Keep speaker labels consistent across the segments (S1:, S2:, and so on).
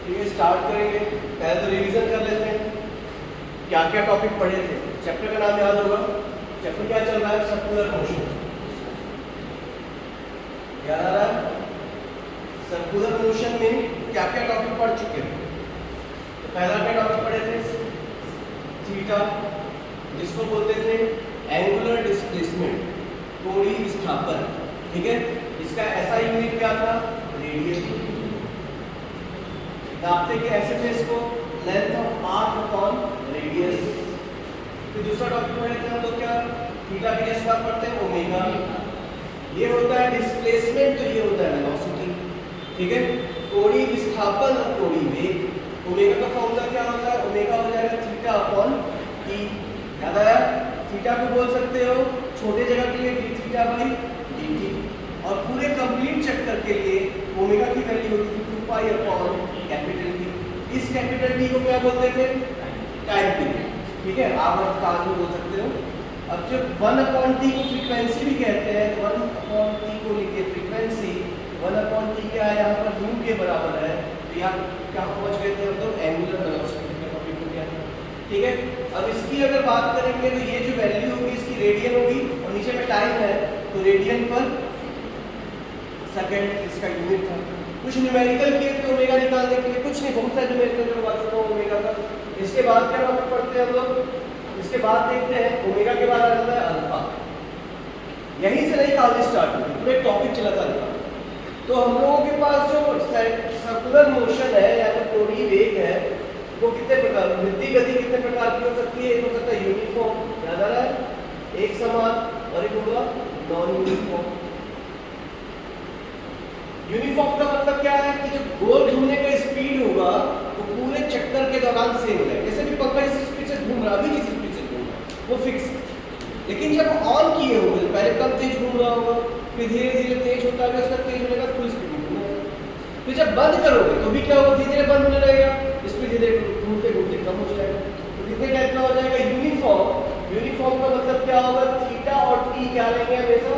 S1: ठीक है, स्टार्ट करेंगे। पहले तो रिवीजन कर लेते हैं क्या क्या टॉपिक पढ़े थे। चैप्टर का नाम याद होगा, चैप्टर क्या चल रहा है, सर्कुलर मोशन। याद आ रहा है? सर्कुलर मोशन में क्या क्या टॉपिक पढ़ चुके हैं? तो पहला क्या टॉपिक पढ़े थे? थीटा, जिसको बोलते थे एंगुलर डिस्प्लेसमेंट, कोणीय विस्थापन। ठीक है, इसका ऐसा यूनिट क्या था? रेडियन। नापते के ऐसे थे इसको, length of arc upon radius. फिर दूसरा टॉपिक पढ़े थे हम लोग क्या? थीटा की जैसे बात पढ़ते हैं ओमेगा। ये होता है डिस्प्लेसमेंट, तो ये होता है वेलोसिटी। ठीक है, कोणीय विस्थापन और कोणीय वेग। ओमेगा का फॉर्मूला क्या होता है? ओमेगा हो जाएगा थीटा अपॉन टी। याद आया? थीटा को बोल सकते हो छोटे जगह के लिए डी थीटा बाई dt, और पूरे कंप्लीट चक्कर के लिए ओमेगा की वैल्यू होती थी 2 पाई अपॉन कैपिटल टी। इस कैपिटल टी को क्या बोलते थे? Time period. ठीक है, आप काल में बोल सकते हो। अब जब 1 अपॉन टी को फ्रीक्वेंसी भी कहते हैं, तो 1 अपॉन टी को लिखिए फ्रीक्वेंसी। 1 अपॉन टी क्या है? यहाँ पर u के बराबर है। तो यहाँ क्या पहुंच गए थे हम लोग? एंगुलर वेलोसिटी का टॉपिक हो गया था। ठीक है, अब इसकी अगर बात करेंगे तो ये जो वैल्यू होगी इसकी रेडियन होगी, और नीचे में टाइम है तो रेडियन पर सेकंड इसका यूनिट था। कुछ न्यूमेरिकल किए थे ओमेगा निकालने के लिए, कुछ नहीं, बहुत सारे न्यूमेरिकल करवा चुका हूं ओमेगा का। इसके बाद क्या टॉपिक पढ़ते हैं हम लोग? इसके बाद देखते हैं ओमेगा के बाद आ जाता है अल्फा। यहीं से नहीं कहानी स्टार्ट हुई, पूरे टॉपिक चला था अल्फा। तो हम लोगों के पास जो सर्कुलर मोशन है या तो कोणीय वेग है, वो कितने प्रकार, वृत्तीय गति कितने प्रकार की हो सकती है? एक हो सकता है यूनिफॉर्म, याद आ रहा है, एक समान, और एक होगा नॉन यूनिफॉर्म। यूनिफॉर्म का मतलब क्या है कि जो गोल घूमने का स्पीड होगा वो पूरे चक्कर के दौरान सेम होगा। जैसे भी पंखा जिस स्पीड से घूम रहा, अभी जिस स्पीड से घूम रहा है वो फिक्स है। लेकिन जब ऑन किए होंगे, पहले कम तेज घूम रहा होगा, फिर धीरे धीरे तेज होता है, उसका तेज होने का फुल स्पीड में घूमेगा। फिर जब बंद करोगे तो भी क्या होगा? धीरे धीरे बंद होने लगेगा, स्पीड धीरे घूमते घूमते कम हो जाएगा। तो कितने टाइप का हो जाएगा? यूनिफॉर्म। यूनिफॉर्म का मतलब क्या होगा? थीटा और टी क्या रहेंगे हमेशा?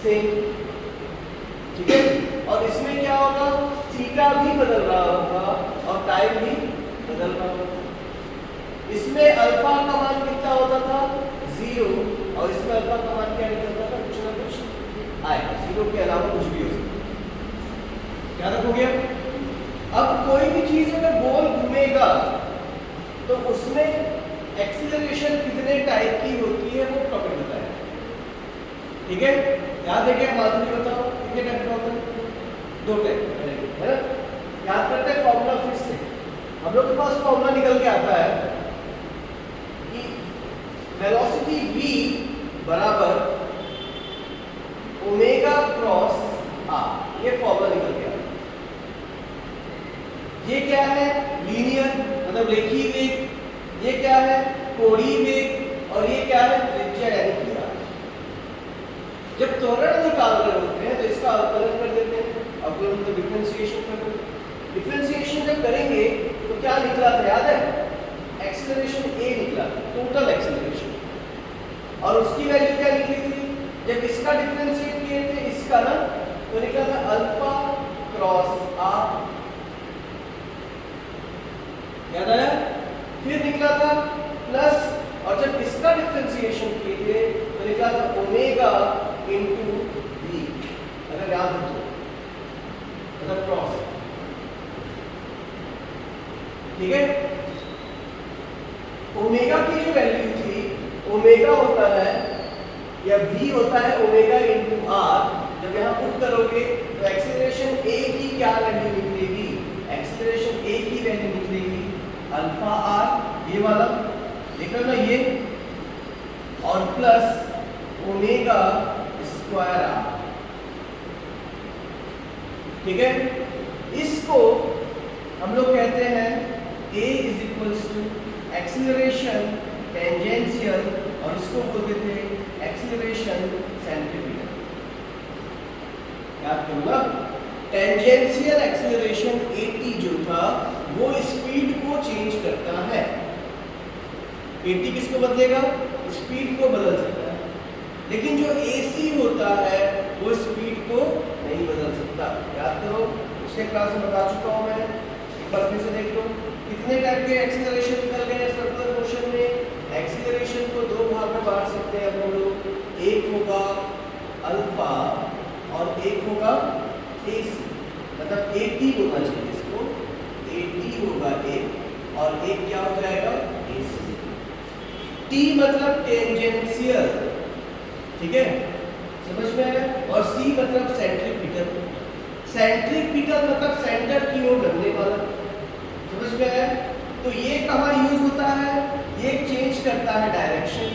S1: सेम। ठीक है, और इसमें क्या होगा? थीटा भी बदल रहा होगा और टाइम भी बदल रहा होगा। इसमें अल्फा का मान कितना होता था? 0, और इसमें अल्फा का मान क्या निकलता था? कुछ ना कुछ आएगा, 0 के अलावा कुछ भी हो सकता है। क्या हो गया? अब कोई भी चीज अगर गोल घूमेगा तो उसमें एक्सीलरेशन कितने टाइप की होती है वो टॉपिक बताया। ठीक है, याद है क्या? माधुरी बताओ कितने टाइप का होता है? 2 टाइप है ना। याद करते हैं फॉर्मूला फिर से। हम लोग के पास फॉर्मूला निकल के आता है कि वेलोसिटी v बराबर ओमेगा क्रॉस r। ये फॉर्मूला निकल के आता है। ये क्या है? लीनियर, मतलब रेखीय वेग। ये क्या है? कोणीय वेग। और ये क्या है? त्रिज्या यानी कि r। जब त्वरण निकाल रहे होते हैं तो इसका अवकलन कर देते हैं। अवकलन तो डिफरेंशिएशन कर देते हैं। डिफरेंशिएशन जब करेंगे तो क्या निकला था? याद है? एक्सीलरेशन a निकला, टोटल एक्सीलरेशन। और उसकी वैल्यू क्या निकली थी? जब इसका डिफरेंशिएट किए थे इसका ना, तो निकला था अल्फा क्रॉस r। याद आया? फिर निकला था प्लस, और जब इसका डिफरेंशिएशन किए थे तो निकला था ओमेगा इनटू v। अगर याद हो तो, मतलब क्रॉस। ठीक है, ओमेगा की जो वैल्यू थी, ओमेगा होता है या v होता है ओमेगा इनटू r। जब यहां पुट करोगे तो एक्सीलरेशन a की क्या वैल्यू निकलेगी? एक्सीलरेशन a की वैल्यू निकलेगी अल्फा r, ये वाला देख रहे हो ना, ये, और प्लस ओमेगा स्क्वायर r। ठीक है, इसको हम लोग कहते हैं a is equals to acceleration tangential, और इसको बोलते थे एक्सीलरेशन सेंट्रीपिटल। याद करो ना, टेंजेंशियल एक्सीलरेशन at जो था वो स्पीड को चेंज करता है। at किसको बदलेगा? स्पीड को बदल सकता है। लेकिन जो ac होता है वो स्पीड को नहीं बदल सकता। याद करो, पिछले क्लास में बता चुका हूं मैं, एक बार फिर से देख लो, कितने टाइप के एक्सीलरेशन निकल गए सर्कुलर मोशन में। एक्सीलरेशन को दो भाग में बांट सकते हैं हम लोग, एक होगा अल्फा और एक होगा एसी, मतलब एटी होना चाहिए इसको, एटी होगा एक और एक क्या हो जाएगा एसी। टी मतलब टेंजेंशियल, ठीक है, समझ में आया। और सी मतलब सेंट्रीपिटल, सेंट्रीपिटल मतलब सेंटर की ओर लगने वाला, समझ में आया। तो ये कहाँ यूज होता है, ये चेंज करता है डायरेक्शन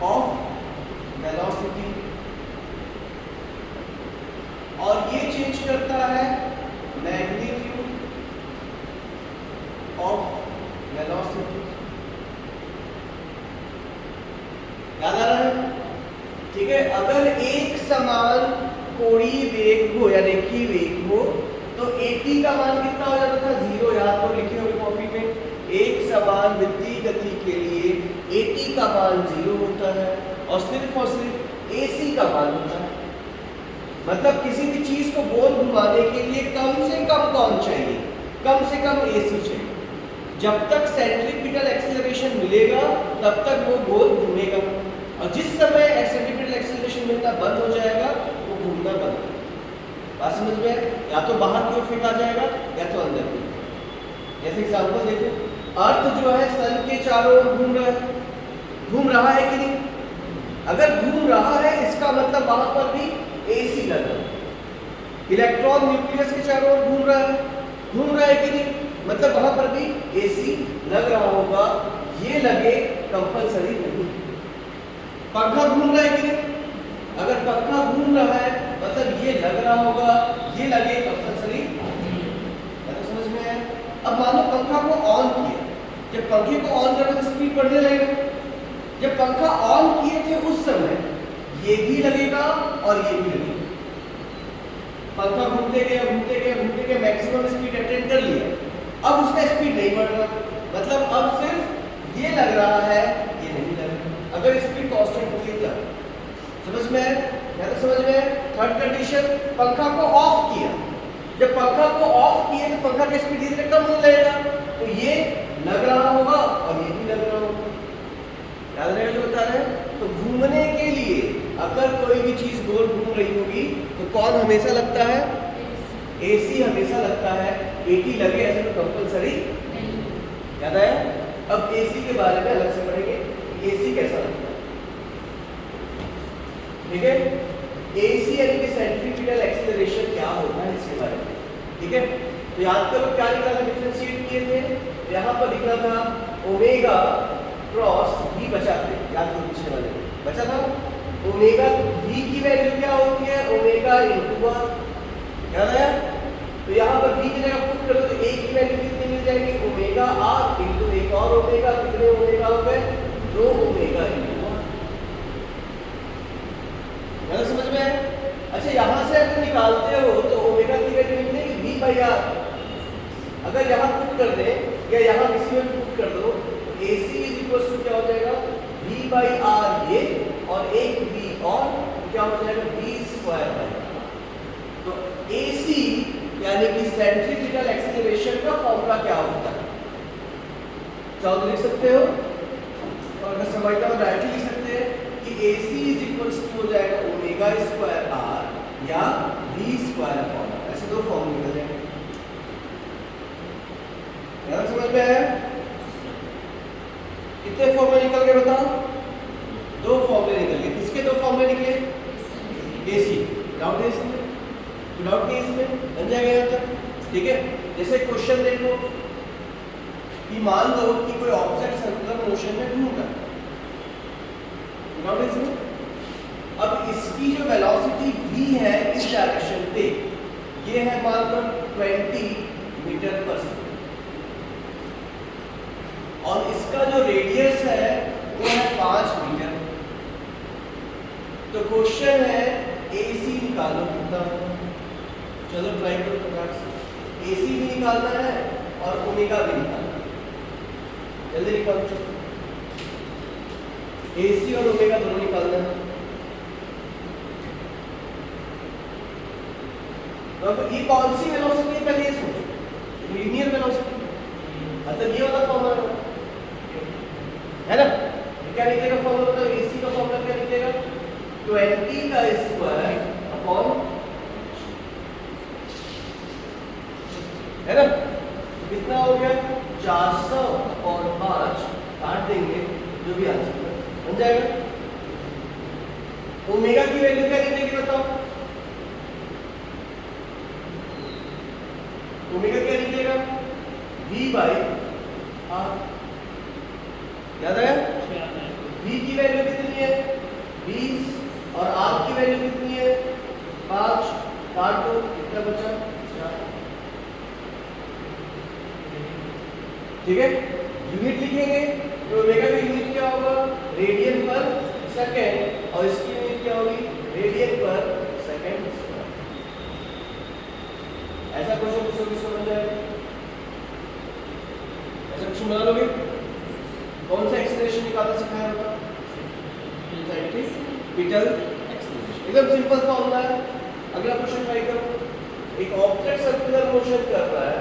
S1: ऑफ वेलोसिटी और ये चेंज करता है मैग्नीट्यूड ऑफ वेलोसिटी। याद आ रहा है, ठीक है। अगर एक समान कोणीय वेग हो या रेखीय वेग हो तो AT का मान कितना हो जाता था, 0। याद तो लिखे होंगे कॉपी में, एक समान वृत्तीय गति के लिए AT का मान 0 होता है और सिर्फ AC का मान होता है। मतलब किसी भी चीज को गोल घुमाने के लिए कम से कम कौन चाहिए, कम से कम AC चाहिए। जब तक सेंट्रीपिटल एक्सीलरेशन मिलेगा तब तक वो गोल घूमेगा और जिस समय सेंट्रीपिटल एक्सीलरेशन मिलना बंद हो जाएगा वो घूमना बंद हो जाएगा। बात समझ में, या तो बाहर की ओर फेंका जाएगा या तो अंदर की। जैसे एग्जांपल देखो, अर्थ जो है सन के चारों ओर घूम रहा है कि नहीं। अगर घूम रहा है इसका मतलब वहां पर भी AC लग रहा है। इलेक्ट्रॉन न्यूक्लियस के चारों ओर घूम रहा है कि नहीं, मतलब वहां पर भी AC लग रहा होगा। ये लगे कंपलसरी नहीं। पंखा घूम रहा है कि नहीं, अगर पंखा घूम रहा है मतलब ये लग रहा होगा, ये लगे कंपलसरी, समझ में आया। अब मान लो पंखा को ऑन किया, जब पंखे को ऑन करें तो स्पीड बढ़ने लगेगा। जब पंखा ऑन किए थे उस समय ये भी लगेगा और ये भी लगेगा। पंखा घूमते गया मैक्सिमम स्पीड अटेंड कर लिया, अब उसका स्पीड नहीं बढ़ रहा, मतलब अब सिर्फ ये लग रहा है, ये नहीं लग रहा। अगर स्पीड कांस्टेंट होती है समझ में है, या तो समझ में। थर्ड कंडीशन, पंखा को ऑफ किया, जब पंखा को ऑफ किए तो पंखा की स्पीड धीरे धीरे कम होने लगेगा, तो ये लग रहा होगा और ये भी लग रहा होगा। याद रहेगा जो बता रहे हैं। तो घूमने के लिए अगर कोई भी चीज गोल घूम रही होगी तो कौन हमेशा लगता है, AC हमेशा लगता है। AT लगे ऐसे तो कंपलसरी नहीं। याद आया। अब AC के बारे में अलग से पढ़ेंगे, AC कैसा लगता है, ठीक है। AC यानी कि सेंट्रीपिटल एक्सीलरेशन क्या होता है इसके बारे में, ठीक है। तो याद करो क्या लिखा था, डिफरेंशिएट किए थे, यहाँ पर लिखा था ओमेगा क्रॉस V बचा थे, याद करो पिछले वाले में बचा था। ओमेगा V की वैल्यू क्या होती है, ओमेगा इंटू R। याद आया। तो यहाँ पर V की जगह पुट करो तो A की वैल्यू कितनी मिल जाएगी, ओमेगा R इंटू एक और ओमेगा, कितने ओमेगा हो गए, 2 ओमेगा इंटू R। समझ में है। अच्छा यहाँ से अगर निकालते हो तो ओमेगा की वैल्यू निकलेगी V बाई R। अगर यहाँ पुट कर दे या यहाँ किसी में पुट कर दो तो AC इज इक्वल टू क्या हो जाएगा, V बाई R ये और एक V और क्या हो जाएगा, V स्क्वायर बाई R। तो AC यानी कि सेंट्रीपिटल एक्सीलरेशन का फॉर्मूला क्या होता है, चाहो तो लिख सकते हो और अगर समझना हो डायरेक्टली लिख सकते हैं कि AC इज इक्वल टू हो जाएगा ओमेगा स्क्वायर R या V स्क्वायर अपॉन R। ऐसे दो फॉर्मूले निकल जाएंगे। ध्यान समझ में आया। कितने फॉर्मूले निकल गए बताओ, 2 फॉर्मूले निकल गए। किसके 2 फॉर्मूले निकले, AC। डाउट है इसमें, डाउट नहीं इसमें, बन जाएगा यहाँ तक, ठीक है। जैसे क्वेश्चन देखो कि मान लो कि कोई ऑब्जेक्ट सर्कुलर मोशन में घूम रहा है, डाउट है इसमें। अब इसकी जो वेलोसिटी v है इस डायरेक्शन पे, ये है मान लो 20 मीटर पर सेकंड और इसका जो रेडियस है वो है 5 मीटर। तो क्वेश्चन है AC निकालो कितना होगा। चलो ट्राई करो फटाफट से। AC भी निकालना है और ओमेगा भी निकालना है, जल्दी निकालो। AC और ओमेगा दोनों निकालना है। तो अब ये कौन सी वेलोसिटी है पहले ये सोचो, लीनियर वेलोसिटी, मतलब ये वाला फॉर्मूला है ना। क्या लिखेगा फॉर्मूला, तो AC का फॉर्मूला क्या लिखेगा, 20 का स्क्वायर अपॉन, है ना, कितना हो गया 400 और 5 काट देंगे, जो भी आंसर बन जाएगा। ओमेगा की वैल्यू क्या निकलेगी बताओ, ओमेगा क्या निकलेगा, V बाई R, याद है V की वैल्यू कितनी है 20 और R की वैल्यू कितनी है 5, काट दो कितना बचा 4, ठीक है। यूनिट लिखेंगे तो ओमेगा का यूनिट क्या होगा, रेडियन पर सेकंड, और इसकी यूनिट क्या होगी, रेडियन पर सेकंड स्क्वायर। ऐसा क्वेश्चन किसको बन जाएगा, ऐसा क्वेश्चन बना लोगे। कौन सा एक्सेलरेशन निकालना सिखाया होगा, सेंट्रीपिटल एक्सेलरेशन, एकदम सिंपल फॉर्मूला है। अगला क्वेश्चन ट्राई करो। एक ऑब्जेक्ट सर्कुलर मोशन कर रहा है,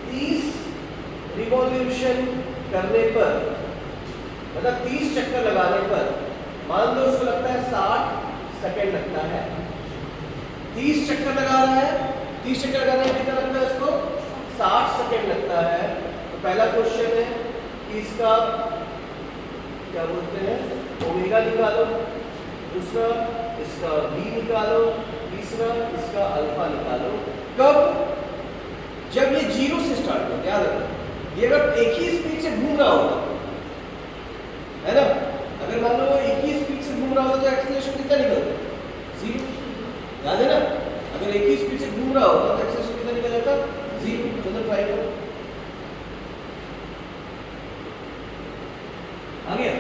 S1: 30 रिवॉल्यूशन करने पर, मतलब 30 चक्कर लगाने पर, मान लो उसको लगता है 60 सेकंड लगता है। 30 चक्कर लगा रहा है, 30 चक्कर लगाने में कितना लगता है उसको 60 सेकंड लगता है। तो पहला क्वेश्चन है कि इसका क्या बोलते हैं, ओमेगा निकालो, दूसरा इसका V निकालो, तीसरा इसका अल्फा निकालो। कब, जब ये 0 से स्टार्ट हो, याद रखना ये अगर एक ही स्पीड से घूम रहा होगा, है ना, अगर मान लो एक ही स्पीड से घूम रहा होगा तो एक्सेलरेशन कितना निकलता, 0, याद है ना। अगर एक ही स्पीड से घूम रहा होगा तो एक्सेलरेशन कितना निकल जाता, 0। चलो ट्राई करो, आ गया।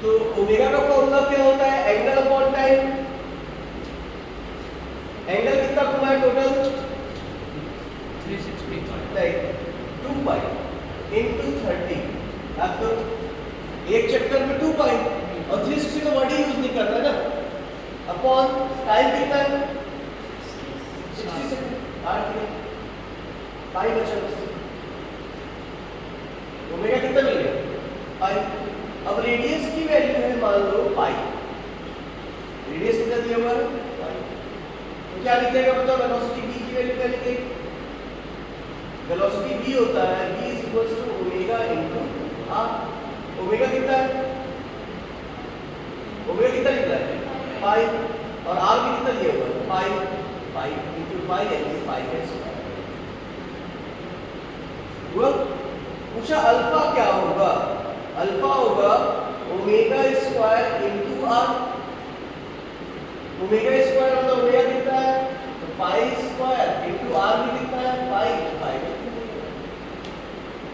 S1: तो ओमेगा का फॉर्मूला क्या होता है, एंगल अपॉन टाइम। एंगल कितना घुमा है टोटल 360, 2 पाई इनटू 30, आप तो एक चक्कर में 2 पाई और 360 का वर्ड ही यूज नहीं करना ना, अपॉन टाइम कितना है 60 सेकंड, 8 मिनट, पाई बचा बस। ओमेगा कितना मिल गया पाई। अब रेडियस की वैल्यू है मान लो पाई, रेडियस कितना दिया हुआ है पाई, तो क्या लिखेगा बताओ, वेलोसिटी v की वैल्यू क्या लिखेगी, वेलोसिटी v होता है v is equals to omega into r। Omega कितना है, ओमेगा कितना निकला है पाई, और r भी कितना दिया हुआ है पाई, पाई इनटू पाई यानी पाई का स्क्वायर हुआ। पूछा अल्फा क्या होगा, अल्फा होगा omega square into r। Omega square मतलब ओमेगा कितना है, तो पाई स्क्वायर इनटू r भी कितना है पाई, पाई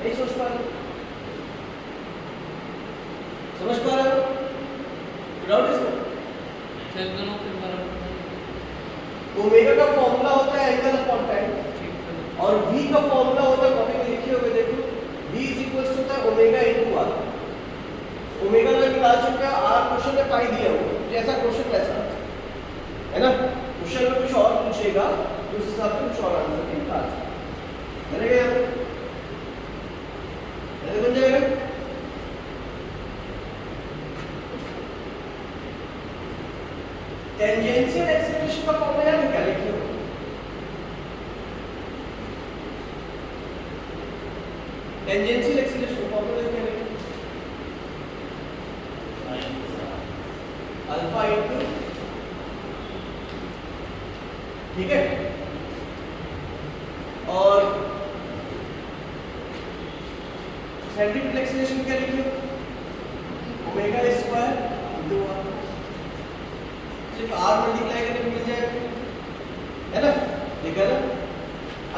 S1: नहीं सोच पा रहे, समझ पा रहे हो डाउट इसमें। ओमेगा का फॉर्मूला होता है एंगल अपॉन टाइम, और v का फॉर्मूला होता है, कॉपी में लिखे होंगे देखो, v इज इक्वल्स टू होता है ओमेगा इनटू r। ओमेगा में निकाल चुका है, r क्वेश्चन में पाई दिया हुआ, जैसा क्वेश्चन वैसा है ना। क्वेश्चन में कुछ और पूछेगा तो उस हिसाब से कुछ और आंसर निकाल चलेगा, यहाँ पे बन जाएगा। टेंजेंशियल एक्सेलरेशन का फॉर्मूला याद है क्या, लिखिए टेंजेंशियल एक्सेलरेशन का फॉर्मूला क्या है, अल्फा इनटू, ठीक है, और सेंट्रीपिटल एक्सेलरेशन क्या लिखिए, ओमेगा स्क्वायर इनटू r, सिर्फ r मल्टीप्लाई करने में मिल जाएगा, है ना, ठीक है ना।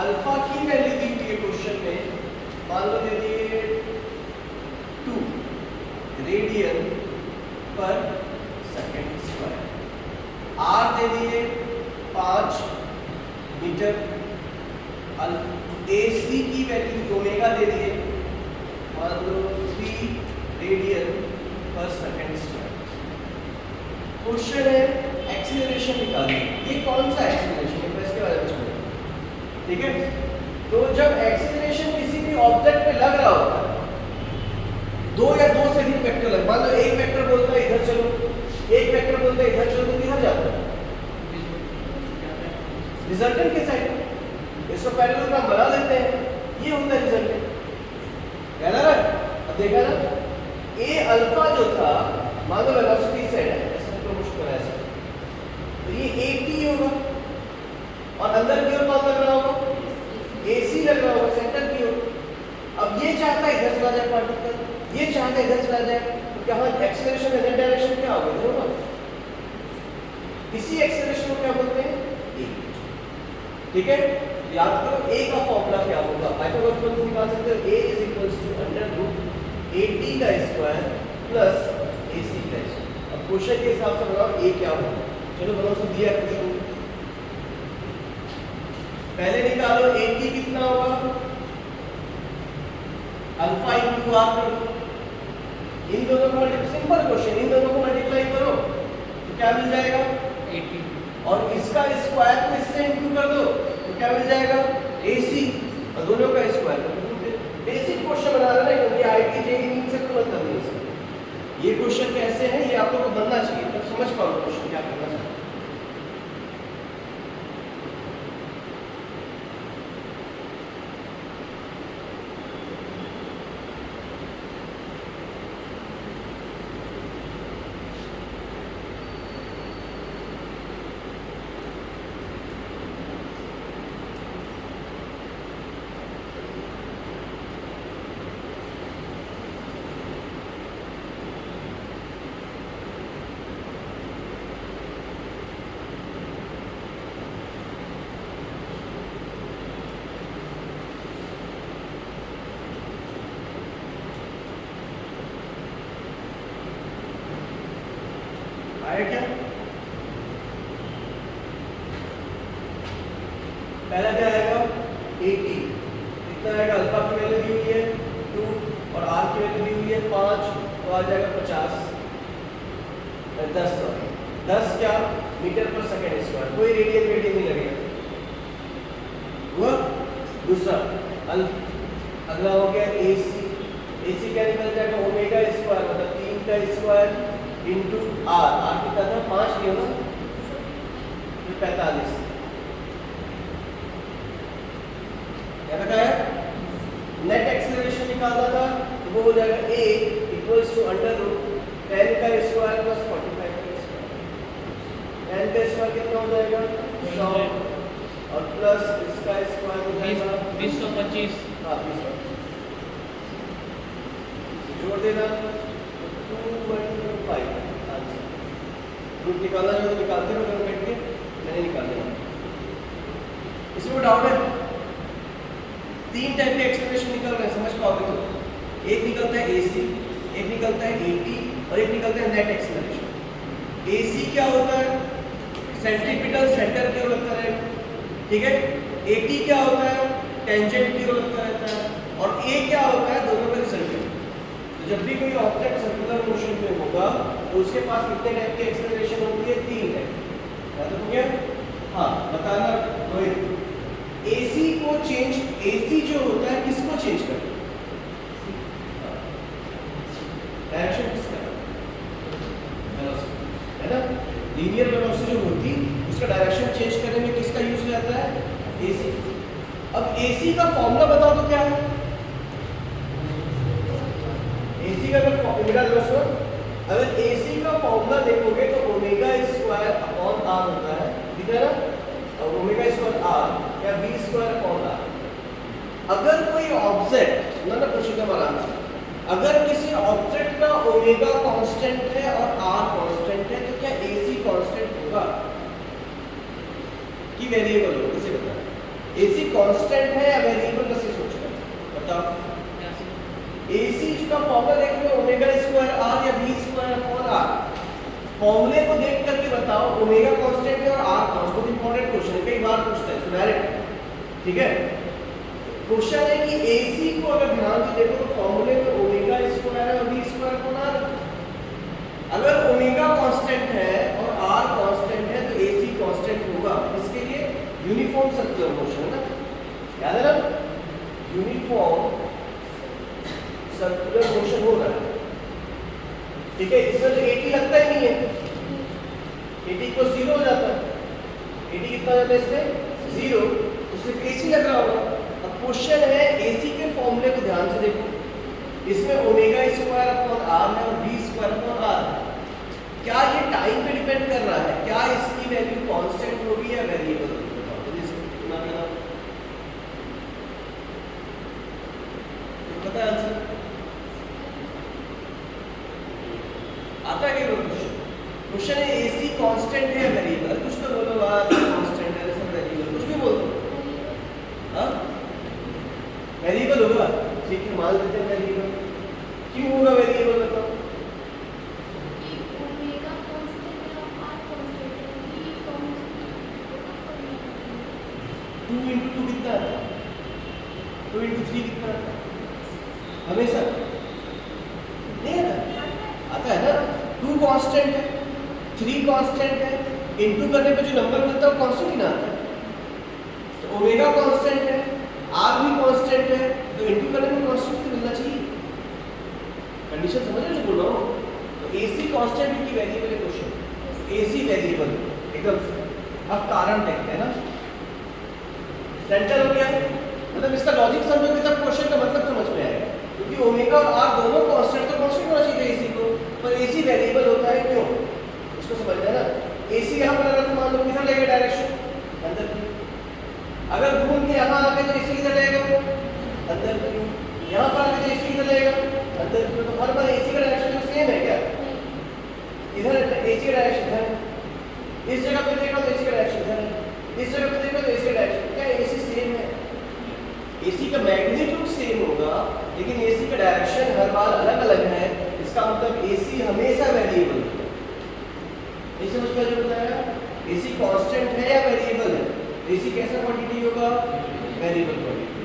S1: अल्फा की वैल्यू दी हुई है क्वेश्चन में, मान लो दे दिए 2 रेडियन पर सेकंड स्क्वायर, r दे दिए 5 मीटर, AC की वैल्यू ओमेगा दे दिए मान लो 3 रेडियन पर सेकंड क्वेश्चन है एक्सीलरेशन निकालनी। ये कौन सा एक्सीलरेशन है, इसके बारे में समझो, ठीक है। तो जब एक्सीलरेशन किसी भी ऑब्जेक्ट पे लग रहा होता है, दो या दो से अधिक वेक्टर लग, मान लो एक वेक्टर बोलता है इधर चलो, एक वेक्टर बोलता है इधर चलो, तो किधर जाता है? रिजल्टेंट के साइड। इसको पैरेललोग्राम बना लेते हैं, ये होता है रिजल्टेंट, कहना ना। अब देखा ना, ए अल्फा जो था, मान लो वेलोसिटी सेट है, ऐसा प्रमोशन करा ऐसा, तो ये at होगा, और अंदर की ओर कौन लग रहा होगा? AC लग रहा होगा, सेंटर की ओर। अब ये चाहता है इधर चला जाए पार्टिकल, ये चाहता है इधर चला जाए, तो क्या एक्सेलरेशन इधर डायरेक्शन क्या होगा? इधर होगा। इसी एक्सेलरेशन को क्या बोलते हैं? A, ठीक है। याद करो A का फॉर्मूला क्या होगा, पाइथागोरस थ्योरम निकाल सकते हो, A = √AT का स्क्वायर प्लस AC का स्क्वायर। अब क्वेश्चन के हिसाब से बनाओ A क्या होगा, चलो बनाओ, तो दिया क्वेश्चन, पहले निकालो AT कितना होगा, अल्फा इंटू आर कर दो, इन दोनों को सिंपल क्वेश्चन, इन दोनों को मल्टीप्लाई करो तो क्या मिल जाएगा? 80, और इसका स्क्वायर को इससे इंटू कर दो तो क्या मिल जाएगा? AC, और दोनों का स्क्वायर कर दो। बेसिक क्वेश्चन बना रहे हैं, क्योंकि IIT JEE से कोई मतलब नहीं है। ये क्वेश्चन कैसे हैं ये आप लोगों को बनना चाहिए, तब समझ पाओगे क्वेश्चन क्या करना चाहिए। आया क्या? पहला क्या आएगा? 80, कितना आएगा? अल्फा की वैल्यू दी हुई है 2 और आर की वैल्यू दी हुई है 5, तो आ जाएगा 50, 10 सॉरी 10 क्या? मीटर पर सेकंड स्क्वायर, कोई रेडियन नहीं लगेगा। हुआ दूसरा अगला हो गया AC क्या निकल जाएगा? ओमेगा स्क्वायर, मतलब 3 का स्क्वायर इंटू आर कितना था? 5 किया ना, 45। क्या बताया? नेट एक्सेलरेशन निकालना था, तो वो हो जाएगा A = √10 का स्क्वायर प्लस 45 का स्क्वायर। 10 का स्क्वायर कितना हो जाएगा? 100, और प्लस इसका स्क्वायर हो जाएगा
S2: 225।
S1: हाँ 225, जोड़ देना 2/5 आंसर। रूट निकालना जो तो निकालते रहो, घर बैठ के मैंने निकाल दिया। इसमें डाउट है? 3 टाइप के एक्सप्रेशन निकल रहे हैं, समझ पाओगे तो। एक निकलता है AC, एक निकलता है AT, और एक निकलता है नेट एक्सेलरेशन। AC क्या होता है? सेंट्रीपिटल सेंटर की ओर लगता है, ठीक है। AT क्या होता है? टेंजेंट की ओर लगता रहता है, और A क्या होता है? दोनों का रिजल्टेंट। जब भी कोई ऑब्जेक्ट सर्कुलर मोशन में होगा तो उसके पास कितने टाइप की एक्सेलरेशन होती है? 3 टाइप। याद हो गया? हाँ बताना रोहित। AC को चेंज, AC जो होता है किसको चेंज करता है? डायरेक्शन किसका है ना? लीनियर वेलोसिटी जो होती उसका डायरेक्शन चेंज करने में किसका यूज रहता है? AC। अब AC का फॉर्मूला बताओ तो क्या है? AC का अगर AC का फॉर्मूला देखोगे तो ओमेगा स्क्वायर अपॉन आर होता है, ठीक है ना? और ओमेगा स्क्वायर आर या v स्क्वायर अपॉन आर। अगर कोई ऑब्जेक्ट, सुना ना क्वेश्चन का आराम से, अगर किसी ऑब्जेक्ट का ओमेगा कांस्टेंट है और आर कांस्टेंट है, तो क्या AC कांस्टेंट होगा कि वेरिएबल होगा? किसे बताओ? AC कांस्टेंट है या वेरिएबल? कैसे सोचना बताओ। AC का फॉर्मूला देख लो, ओमेगा स्क्वायर आर या v स्क्वायर अपॉन आर। फॉर्मूले को देख करके बताओ ओमेगा कांस्टेंट है और आर कांस्टेंट। इंपॉर्टेंट क्वेश्चन है, कई बार पूछता है इसको डायरेक्ट, ठीक है। क्वेश्चन है कि AC को अगर ध्यान से देखो तो फॉर्मूले में ओमेगा स्क्वायर है और v स्क्वायर अपॉन आर। अगर ओमेगा कांस्टेंट है यूनिफॉर्म सर्कुलर मोशन है ना, याद है ना, यूनिफॉर्म सर्कुलर मोशन हो रहा है, ठीक है। इसमें तो एटी लगता ही नहीं है, एटी को 0 हो जाता है, एटी कितना हो जाता है इसमें 0, तो सिर्फ एसी लग रहा होगा। अब क्वेश्चन है एसी के फॉर्मूले को ध्यान से देखो, इसमें ओमेगा स्क्वायर अपॉन आर है और बी स्क्वायर अपॉन आर है। क्या ये टाइम पे डिपेंड कर रहा है, क्या इसकी वैल्यू कांस्टेंट होगी या वेरिएबल होगी? पता है आंसर आता है क्या? क्वेश्चन है एसी कांस्टेंट है या वेरिएबल, कुछ तो बोलो बात, कांस्टेंट है सब वेरिएबल, कुछ भी बोल दो। हां वेरिएबल होगा, ठीक है, मान लेते हैं वेरिएबल। क्यों होगा वेरिएबल बताओ? टू इंटू टू कितना आता है? 2 इंटू 3 कितना आता है? हमेशा नहीं आता, आता है ना। 2 कांस्टेंट है, 3 कांस्टेंट है, इंटू करने पे जो नंबर मिलता है वो कांस्टेंट ही ना आता है। तो ओमेगा कांस्टेंट है, आर भी कांस्टेंट है, तो इंटू करने में कांस्टेंट तो मिलना चाहिए। कंडीशन समझ रहे हो बोल रहा हूँ? तो एसी कांस्टेंट की वेरिएबल है क्वेश्चन, एसी वेरिएबल एकदम। अब कारण देखते हैं ना, सेंटर हो गया, मतलब इसका लॉजिक समझोगे तब क्वेश्चन का मतलब समझ में आएगा, क्योंकि ओमेगा और आर दोनों कांस्टेंट, तो कांस्टेंट होना चाहिए एसी को, पर एसी वेरिएबल होता है क्यों, इसको समझना है ना। एसी यहां पर अगर मान लो किधर लगेगा डायरेक्शन अंदर की, अगर घूम के यहां आके तो एसी किधर लगेगा अंदर की, यहां पर आके तो एसी किधर लगेगा अंदर की, तो हर बार एसी का डायरेक्शन सेम है क्या? इधर एसी का डायरेक्शन है, इस जगह पे देखो तो एसी का डायरेक्शन है, इस जगह पे देखो तो एसी का डायरेक्शन, क्या एसी सेम है? एसी का मैग्नीट्यूड सेम होगा, लेकिन एसी का डायरेक्शन हर बार अलग अलग है, इसका मतलब एसी हमेशा वेरिएबल है। ये समझ में जो बताया, एसी कांस्टेंट है या वेरिएबल है? एसी कैसा क्वांटिटी होगा? Variable quantity.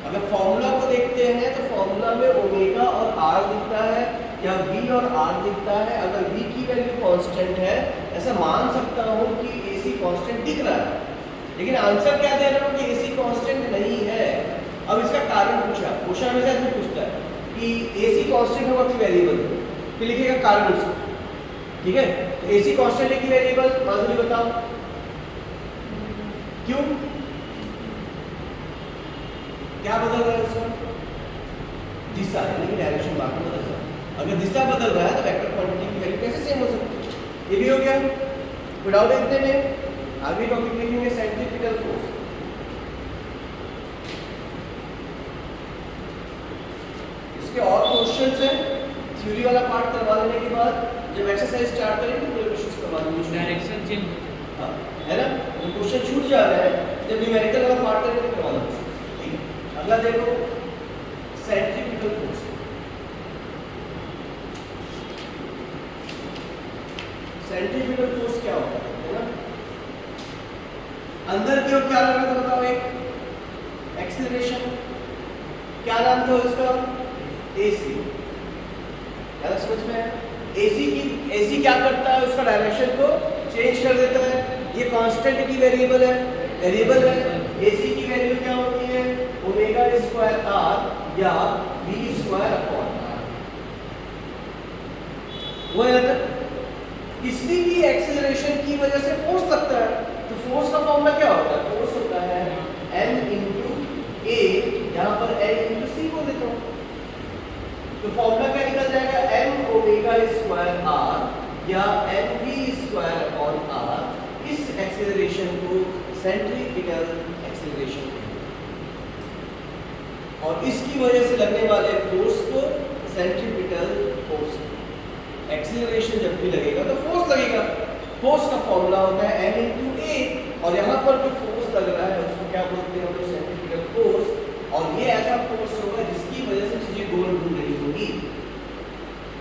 S1: अगर फॉर्मूला को देखते हैं तो फॉर्मूला में ओमेगा और आर दिखता है या वी और आर दिखता है। अगर वी की वैल्यू कांस्टेंट है, ऐसा मान सकता हूं कि एसी कांस्टेंट दिख रहा है, लेकिन आंसर क्या दे रहा हूं कि एसी कांस्टेंट नहीं है। अब इसका कारण पूछा, क्वेश्चन हमेशा ऐसे पूछता है कि एसी कांस्टेंट होगा कि वेरिएबल, फिर लिखेगा कारण उसका, ठीक है। तो एसी कांस्टेंट है कि वेरिएबल, माधुरी बताओ क्यों, क्या बदल रहा है उसका? दिशा, यानी कि डायरेक्शन बाकी बदल रहा है। अगर दिशा बदल रहा है तो वेक्टर क्वांटिटी की वैल्यू कैसे सेम हो सकती है? ये भी हो गया, विदाउट इतने में आगे टॉपिक लिखेंगे सेंट्रीपिटल फोर्स। इसके और क्वेश्चंस हैं, थ्योरी वाला पार्ट करवा लेने के बाद जब एक्सरसाइज स्टार्ट करेंगे तो क्वेश्चंस करवा देंगे,
S2: डायरेक्शन चेंज
S1: है ना, तो क्वेश्चन छूट जा रहा है, जब न्यूमेरिकल वाला पार्ट करेंगे तो करवा देंगे। ठीक है, अगला देखो सेंट्रीपिटल फोर्स। सेंट्रीपिटल फोर्स क्या होता है ना, अंदर की ओर क्या लग रहा था बताओ, एक एक्सीलरेशन, क्या नाम था उसका? एसी। क्या समझ में? एसी क्या करता है, उसका डायरेक्शन को चेंज कर देता है। ये कांस्टेंट की वेरिएबल है, वेरिएबल है। एसी की वैल्यू क्या होती है? ओमेगा स्क्वायर आर या वी स्क्वायर अपॉन आर। वो है किसी भी एक्सीलरेशन की वजह से फोर्स लगता है, तो फोर्स का फॉर्मूला क्या होता है? फोर्स होता है m into a, यहाँ पर l into c को देता हूँ, तो फॉर्मूला क्या निकल जाएगा? m ओमेगा स्क्वायर r या m v square upon r। इस एक्सीलरेशन को सेंट्रीपिटल एक्सीलरेशन, और इसकी वजह से लगने वाले फोर्स को सेंट्रीपिटल फोर्स। एक्सीलरेशन जब भी लगेगा तो फोर्स लगेगा, फोर्स का फॉर्मूला होता है m into a, और यहाँ पर जो फोर्स लग रहा है उसको क्या बोलते हैं? वो सेंट्रीपिटल फोर्स। और ये ऐसा फोर्स होगा जिसकी वजह से चीजें गोल घूम रही होगी।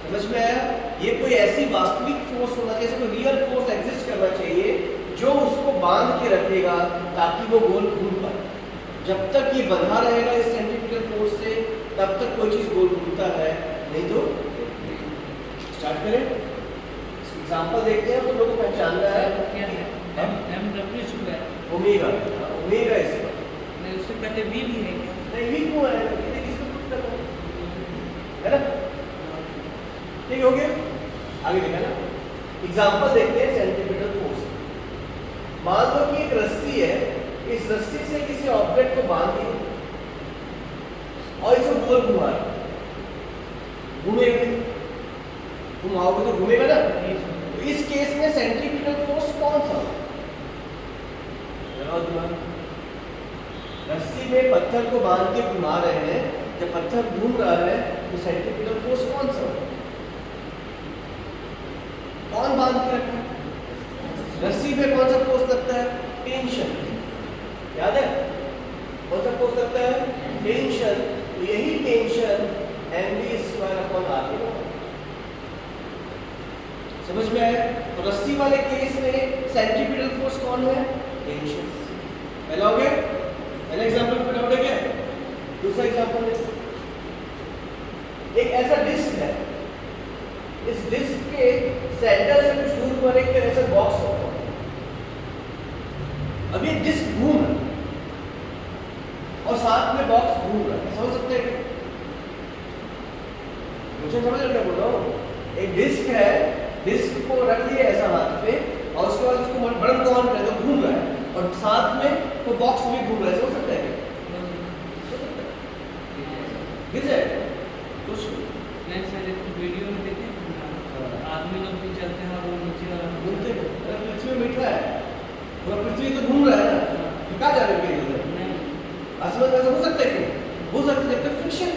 S1: समझ में आया? ये कोई ऐसी वास्तविक फोर्स होना चाहिए, कोई रियल फोर्स एग्जिस्ट करना चाहिए जो उसको बांध के रखेगा ताकि वो गोल घूम पाए। जब तक ये बंधा रहेगा इस सेंट्रीपिटल फोर्स से, तब तक कोई चीज गोल घूमता है, नहीं तो। स्टार्ट करें, एग्जांपल देखते हैं तो लोगों को पहचानना है।
S2: क्या है? m w square
S1: omega omega square
S2: नहीं उससे पहले वी भी है क्या?
S1: नहीं वी क्यों है ये किसको पुट करना है ना ठीक हो गया आगे देखा ना एग्जांपल देखते हैं सेंट्रीपिटल फोर्स मान लो कि एक रस्सी है इस रस्सी से किसी ऑब्जेक्ट को बांध दिया और इसे गोल घुमा घूमेगा घुमाओगे तो घूमेगा ना तो इस केस में सेंट्रीपिटल फोर्स कौन सा रस्सी में पत्थर को बांध के घुमा रहे हैं जब पत्थर घूम रहा है तो सेंट्रीपिटल फोर्स कौन सा कौन बांध के रखा है रस्सी पे कौन सा फोर्स लगता है टेंशन याद है कौन सा फोर्स लगता है टेंशन तो यही टेंशन mv²/r समझ में आया तो रस्सी वाले केस में सेंट्रीपिटल फोर्स कौन है टेंशन पहला हो गया पहला एग्जांपल पे डाउट है क्या दूसरा एग्जांपल एक ऐसा डिस्क है इस डिस्क के सेंटर से कुछ दूर पर एक ऐसा बॉक्स होगा अब ये डिस्क घूम रहा है और साथ में बॉक्स घूम रहा है समझ सकते हैं मुझे समझ रहे क्या बोल रहा हूँ एक डिस्क है डिस्क को रख दिया ऐसा हाथ पे और उसके बाद उसको बटन को ऑन कर दो घूम रहा है और साथ में वो बॉक्स भी घूम रहा है समझ सकते हैं गिर जाएगा कुछ
S2: नहीं सर एक वीडियो में देखे आदमी लोग भी चलते हैं और वो नीचे वाला
S1: घूमते हैं अरे पृथ्वी में बैठा है पूरा पृथ्वी तो घूम रहा है ना तो कहाँ जा रहे हैं इधर
S2: नहीं
S1: आसमान में हो सकता है कि हो सकता है जब फ्रिक्शन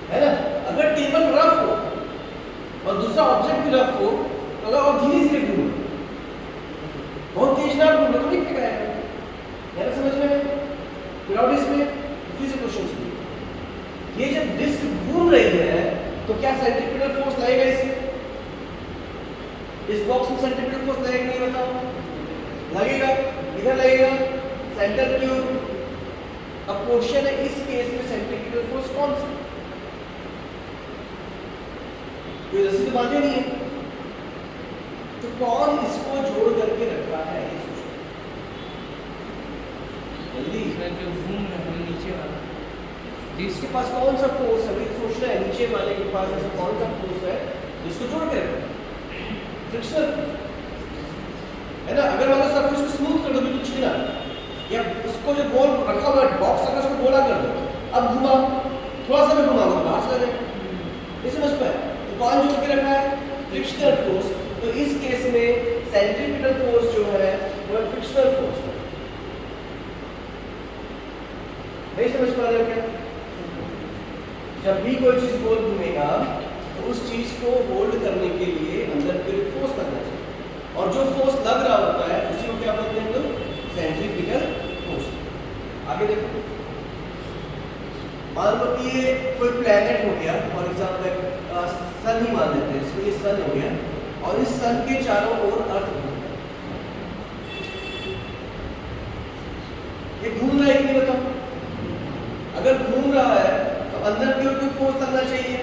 S1: है ना अगर टेबल रफ हो और दूसरा ऑब्जेक्ट भी रफ हो तो अगर और धीरे धीरे घूमे बहुत तेज ना घूमे तो नहीं टकराएगा है ना समझ में विदाउट इसमें फिर से क्वेश्चन सुनिए ये जब डिस्क घूम रही है तो क्या सेंट्रीपिटल फोर्स लगेगा इसमें इस बॉक्स में सेंट्रीपिटल फोर्स लगेगा नहीं बताओ लगेगा इधर लगेगा सेंटर क्यों अब क्वेश्चन है इस केस में सेंट्रीपिटल फोर्स कौन सा कोई रस्सी तो बांधे नहीं है तो कौन इसको जोड़ करके रखा है ये सोचो जल्दी
S2: जो घूम रहा है नीचे वाला
S1: इसके पास कौन सा फोर्स है अभी सोचना है नीचे वाले के पास ऐसा कौन सा फोर्स है जिसको जोड़ के रखा है फ्रिक्शनल है ना अगर वाला सरफेस को स्मूथ कर दो बिल्कुल छिला या उसको जो गोल रखा हुआ बॉक्स है उसको गोला कर दो अब घुमा थोड़ा सा भी घुमा दो बाहर चला जाए ये समझ पाए तो कौन जोड़ के रखा है फ्रिक्शनल फोर्स तो इस केस में सेंट्रीपिटल फोर्स जो है वो फ्रिक्शनल फोर्स है नहीं समझ पा रहे हो क्या जब भी कोई चीज गोल घूमेगा तो उस चीज को होल्ड करने के लिए अंदर की ओर फोर्स लगना चाहिए और जो फोर्स लग रहा होता है उसी को क्या बोलते हैं तो सेंट्रीपिटल फोर्स आगे देखो मान लो कि ये कोई प्लेनेट हो गया फॉर एग्जांपल सन ही मान लेते हैं इसको ये सन हो गया और इस सन के चारों ओर अर्थ घूमता है ये घूम रहा है कि नहीं बताओ अगर घूम रहा है तो अंदर की ओर कोई फोर्स लगना चाहिए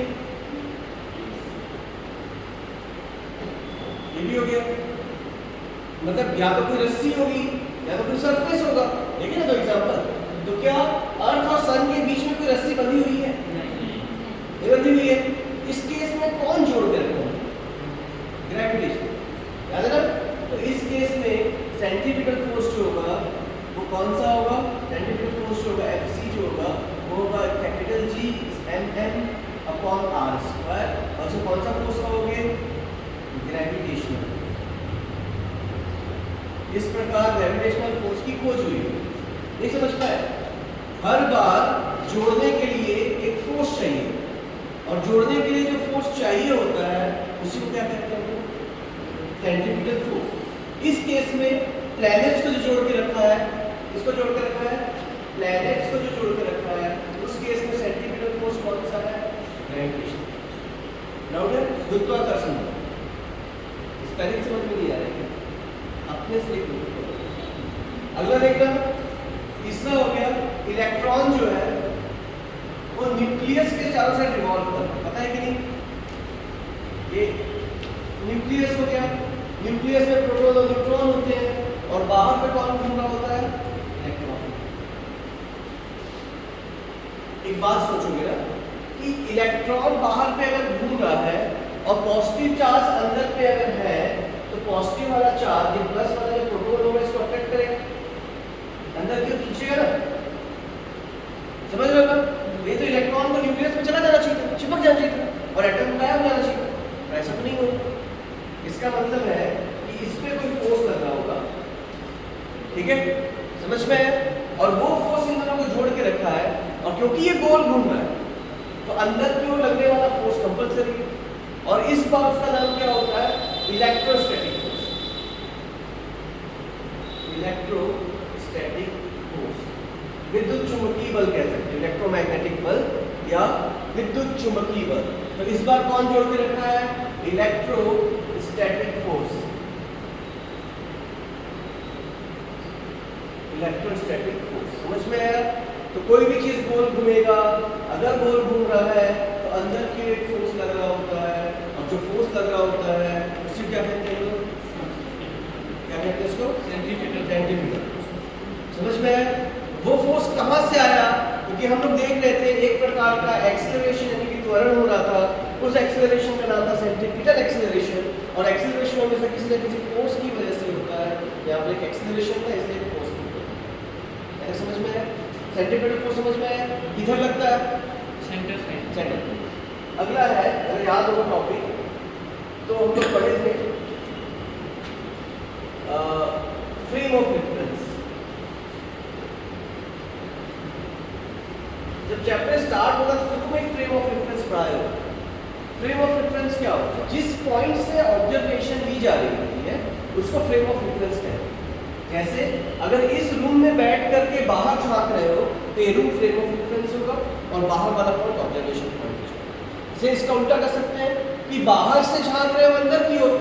S1: ये भी हो गया मतलब या तो कोई रस्सी होगी या तो कोई सरफेस होगा देखिए ना दो एग्जांपल तो क्या अर्थ और सन के बीच में कोई रस्सी बंधी हुई है ये बंधी हुई है इस केस में कौन जोड़ के रखा है ग्रेविटेशन याद है ना तो इस केस में सेंट्रीपिटल फोर्स जो होगा वो कौन सा होगा सेंट्रीपिटल फोर्स जो होगा Fc जो होगा वो होगा कैपिटल G mm/r² और जो कौन सा फोर्स होगा ग्रेविटेशनल इस प्रकार ग्रेविटेशनल फोर्स की खोज हुई ये समझ पाए हर बार जोड़ने के लिए एक फोर्स चाहिए और जोड़ने के लिए जो फोर्स चाहिए होता है उसी को क्या कहते हैं सेंट्रीपिटल फोर्स इस केस में प्लैनेट्स को जो जोड़ के रखा है इसको जोड़ के रखा है प्लैनेट्स को जो जोड़ के रखा है उस केस में सेंट्रीपिटल फोर्स कौन सा है ग्रेविटेशन डाउट है गुरुत्वाकर्षण स्पेलिंग समझ में नहीं आ रही अपने से अगला देखना तीसरा हो गया इलेक्ट्रॉन जो है वो न्यूक्लियस के चारों साइड रिवॉल्व करता है पता है कि नहीं ये न्यूक्लियस हो गया न्यूक्लियस में प्रोटॉन और न्यूट्रॉन होते हैं और बाहर पे कौन घूम रहा होता है? इलेक्ट्रॉन। एक बात सोचोगे ना कि इलेक्ट्रॉन बाहर पे अगर घूम रहा है और पॉजिटिव चार्ज अंदर पे अगर है तो पॉजिटिव वाला चार्ज ये प्लस वाला जो प्रोटॉन होगा इसको अट्रैक्ट करेगा, अंदर क्यों खींचेगा ना, समझ रहे हो ना? ये तो इलेक्ट्रॉन को न्यूक्लियस में चला जाना चाहिए था, चिपक जाना चाहिए था और एटम गायब हो जाना चाहिए था, ऐसा तो नहीं होगा। इसका मतलब है कि इस पे कोई फोर्स लग रहा होगा, ठीक है, समझ में है? और वो फोर्स इन दोनों को जोड़ के रखा है और क्योंकि ये गोल घूम रहा है तो अंदर की ओर लगने वाला फोर्स कंपल्सरी है और इस फोर्स का नाम क्या होता है? Electrostatic force. इलेक्ट्रोस्टैटिक फोर्स, विद्युत चुंबकीय बल कह सकते हैं, इलेक्ट्रोमैग्नेटिक बल या विद्युत चुंबकीय बल। तो इस बार कौन जोड़ के रखा है? Electrostatic force. इलेक्ट्रोस्टैटिक फोर्स समझ में आया? तो कोई भी चीज गोल घूमेगा, अगर गोल घूम रहा है तो अंदर की एक फोर्स लग रहा होता है और जो फोर्स लग रहा होता है उसे क्या कहते हैं? क्या कहते हैं इसको? Centrifugal force. समझ में आया? वो फोर्स कहाँ से आया? क्योंकि हम लोग देख रहे थे एक प्रकार का एक्सेलरेशन यानी कि त्वरण हो रहा था, उस एक्सेलरेशन का नाम था सेंट्रीपिटल एक्सेलरेशन और एक्सेलरेशन हमेशा किसी न किसी फोर्स की वजह से होता है। यहाँ पर एक एक्सेलरेशन था इसलिए फोर्स की वजह से। समझ में आया? सेंट्रीपिटल फोर्स समझ में आया? इधर लगता है सेंटर। अगला है, अगर याद होगा टॉपिक तो हम लोग पढ़े थे फ्रेम ऑफ रेफरेंस। जब चैप्टर स्टार्ट होगा तो शुरू में एक फ्रेम ऑफ रेफरेंस पढ़ाया होगा। फ्रेम ऑफ रेफरेंस क्या होता है? जिस पॉइंट से ऑब्जर्वेशन ली जा रही होती है उसको फ्रेम ऑफ रेफरेंस कहते हैं। जैसे अगर इस रूम में बैठ करके बाहर झांक रहे हो तो ये रूम फ्रेम ऑफ रेफरेंस होगा और बाहर वाला पॉइंट ऑब्जर्वेशन पॉइंट होगा। इसे इसका उल्टा कर सकते हैं कि बाहर से झांक रहे हो अंदर की ओर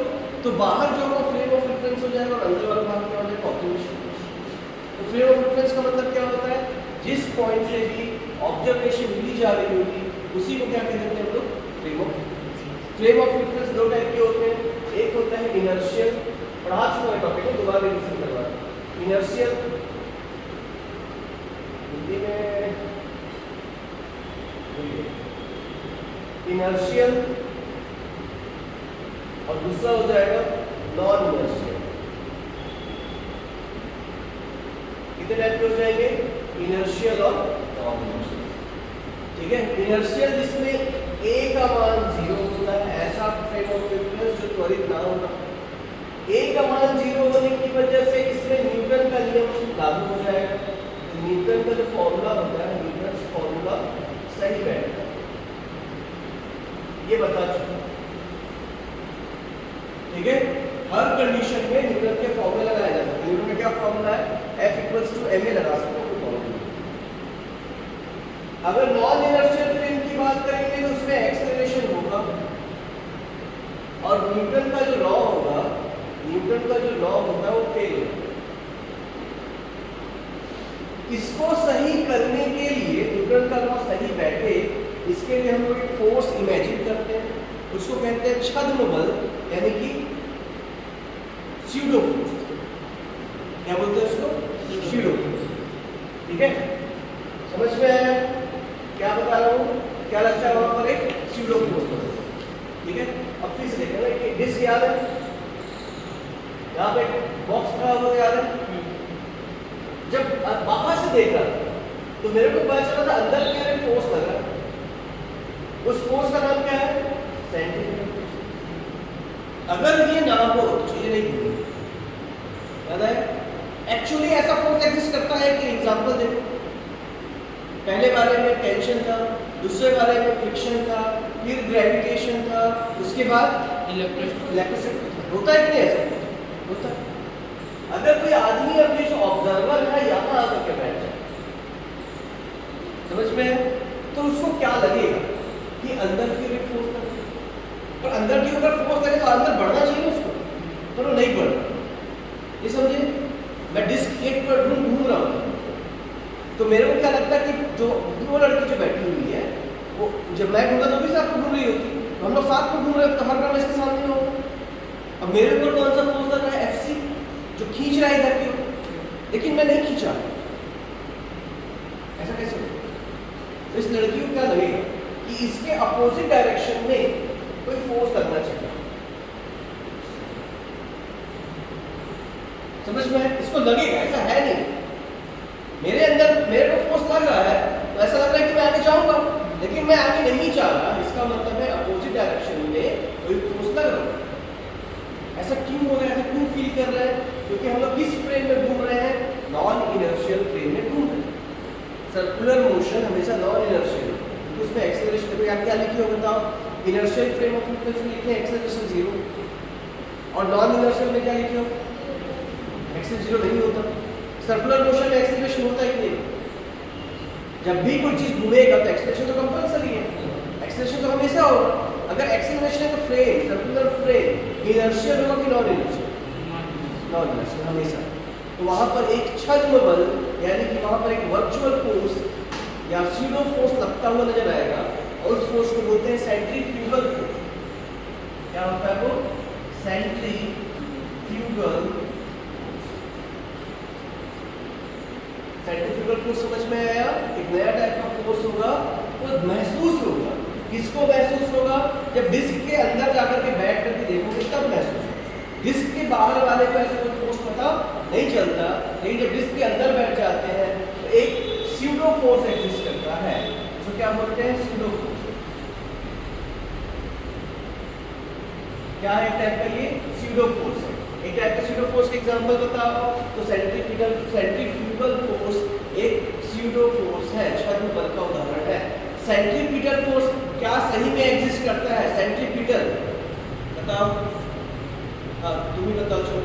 S1: तो बाहर जो होगा फ्रेम ऑफ रेफरेंस हो जाएगा और अंदर वाला भाग क्या हो जाएगा? ऑब्जर्वेशन। तो फ्रेम ऑफ रेफरेंस का मतलब क्या होता है? जिस पॉइंट से भी ऑब्जर्वेशन ली जा रही होगी उसी को क्या कहते हैं हम लोग? Frame of reference. Frame of reference दो टाइप के होते हैं, एक होता है इनर्शियल, पढ़ा चुका है टॉपिक है, दोबारा रिवीजन करवा। इनर्शियल हिंदी में इनर्शियल और दूसरा हो जाएगा नॉन इनर्शियल। कितने टाइप के हो जाएंगे? इनर्शियल और नॉन इनर्शियल। ठीक है, इनर्शियल जिसमें a का मान 0 होता है, ऐसा फ्रेम ऑफ रेफरेंस जो त्वरित ना होगा। a का मान 0 होने की वजह से इसमें न्यूटन का नियम लागू हो जाएगा। तो न्यूटन का जो फॉर्मूला होता है, न्यूटन फॉर्मूला सही बैठता है, ये बता चुका। ठीक है, हर कंडीशन में न्यूटन के फॉर्मूला लगाया जा सकता है। न्यूटन का क्या फॉर्मूला है? F = ma लगा सकते हैं। अगर नॉन इनर्शियल फ्रेम की बात करेंगे तो उसमें एक्सेलरेशन होगा और न्यूटन का जो लॉ होगा, न्यूटन का जो लॉ होगा वो फेल होगा। इसको सही करने के लिए, न्यूटन का लॉ सही बैठे इसके लिए हम लोग एक फोर्स इमेजिन करते हैं, उसको कहते हैं छद्म बल यानी कि स्यूडो फोर्स। क्या बोलते हैं उसको? Pseudo force. ठीक है, समझ में आया क्या बता रहा हूँ? क्या लगता है वहां पर? एक स्यूडो फोर्स। ठीक है, अब फिर से देखें, एक डिस्क याद है, यहाँ पे बॉक्स खड़ा हुआ याद है। जब बाहर से देख रहा था तो मेरे को पता चला था अंदर क्या है? फोर्स लगा। उस फोर्स का नाम क्या है? Centrifugal force. अगर ये ना हो तो चीजें नहीं घूमेंगी। याद है? एक्चुअली ऐसा फोर्स एग्जिस्ट करता है कि एग्जांपल देखो, पहले वाले में टेंशन था, दूसरे वाले में फ्रिक्शन था, फिर ग्रेविटेशन था, उसके बाद इलेक्ट्रिसिटी। होता है कि नहीं ऐसा? होता है। अगर कोई आदमी अपने जो ऑब्जर्वर है यहाँ आकर के बैठ जाए, समझ में, तो उसको क्या लगेगा कि अंदर की ओर फोर्स लगेगा, और अंदर की ओर फोर्स लगे तो अंदर बढ़ना चाहिए उसको, पर वो नहीं बढ़ रहा। ये समझे? मैं डिस्क एक पर घूम रहा हूँ तो मेरे को क्या लगता है कि जो दो लड़की जो बैठी हुई है वो, जब मैं घूम रहा तो भी साथ में घूम रही होती, तो हम लोग साथ में घूम रहे तो हर काम इसके सामने होगा। अब मेरे ऊपर कौन सा फोर्स लग रहा है? Fc, जो खींच रहा है इधर की ओर, लेकिन मैं नहीं खींचा, ऐसा कैसे हो? तो इस लड़की को क्या लगेगा कि इसके अपोजिट डायरेक्शन में कोई फोर्स लगना चाहिए। समझ में? इसको लगेगा, ऐसा है नहीं, मेरे अंदर मेरे को फोर्स लग रहा है तो ऐसा लग रहा है कि मैं आगे जाऊंगा, लेकिन मैं आगे नहीं जा रहा। इसका मतलब है अपोजिट डायरेक्शन में कोई फोर्स लग रहा है। ऐसा क्यों हो रहा है, ऐसा क्यों फील कर रहे हैं? क्योंकि हम लोग किस फ्रेम में घूम रहे हैं? नॉन इनर्शियल फ्रेम में घूम रहे हैं। सर्कुलर मोशन हमेशा नॉन इनर्शियल, तो उसमें एक्सेलरेशन को क्या लिखी हो बताओ? इनर्शियल फ्रेम ऑफ रेफरेंस में लिखे एक्सेलरेशन 0, और नॉन इनर्शियल में क्या लिखे हो? एक्सेलरेशन 0 नहीं होता। सर्कुलर मोशन में एक्सेलरेशन होता ही नहीं। जब भी कोई चीज घूमेगा तो एक्सेलरेशन तो कंपल्सरी है, एक्सेलरेशन तो हमेशा होगा। अगर एक्सेलरेशन है तो फ्रेम, सर्कुलर फ्रेम इनर्शियल होगा कि नॉन इनर्शियल? नॉन इनर्शियल हमेशा। तो वहां पर एक छद्म बल, यानी कि वहां पर एक वर्चुअल फोर्स या स्यूडो फोर्स लगता हुआ नजर आएगा, और उस फोर्स को बोलते हैं सेंट्रीफ्यूगल फोर्स। क्या होता है वो? सेंट्रीफ्यूगल। सेंट्रीफ्यूगल फोर्स समझ में आया? एक नया टाइप का फोर्स होगा, वो महसूस होगा। किसको महसूस होगा? जब डिस्क के अंदर जाकर के बैठ करके देखोगे तब महसूस होगा। डिस्क के बाहर वाले को ऐसा कोई फोर्स पता नहीं चलता, लेकिन जब डिस्क के अंदर बैठ जाते हैं तो एक स्यूडो फोर्स एग्जिस्ट करता है। उसको क्या बोलते हैं? Pseudo force. क्या है टाइप का? ये स्यूडो फोर्स है। एक टाइप का स्यूडो फोर्स के एग्जांपल बताओ तो सेंट्रीफ्यूगल फोर्स एक स्यूडो फोर्स है, छद्म बल का उदाहरण है। सेंट्रीपिटल फोर्स क्या सही में एग्जिस्ट करता है? सेंट्रीपिटल बताओ, हाँ तुम ही बताओ। चलो,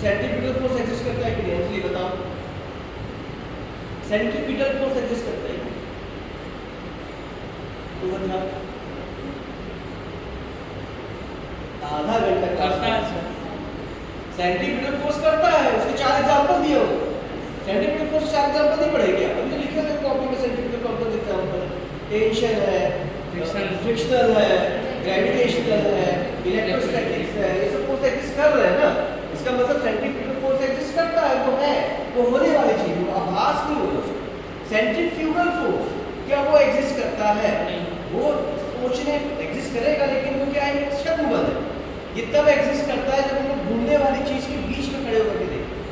S1: सेंट्रीपिटल फोर्स एग्जिस्ट करता है कि नहीं? अंजलि बताओ, सेंट्रीपिटल फोर्स एग्जिस्ट करता है? तो बता, आधा घंटा
S2: करता है।
S1: सेंट्रीपिटल फोर्स करता है, उसके 4 एग्जांपल दिए हो। सेंट्रीपिटल फोर्स 4 एग्जांपल नहीं पढ़े क्या? अभी तो लिखे हैं कॉपी में सेंट्रीपिटल कॉम्प्लेक्स एग्जांपल। टेंशन है, फ्रिक्शनल है, ग्रेविटेशनल है, इलेक्ट्रोस्टैटिक्स है, ये सब फोर्स एग्जिस्ट कर रहे हैं ना। इसका मतलब सेंट्रीपिटल फोर्स एग्जिस्ट करता है, वो है, वो होने वाली चीज, वो आभास नहीं होगा। सेंट्रीफ्यूगल फोर्स क्या वो एग्जिस्ट करता है? वो सोचने एग्जिस्ट करेगा, लेकिन वो क्या है? छद्म बल है। ये तब एग्जिस्ट करता है जब हम लोग घूमने वाली चीज के बीच में खड़े होकर के देखते हैं।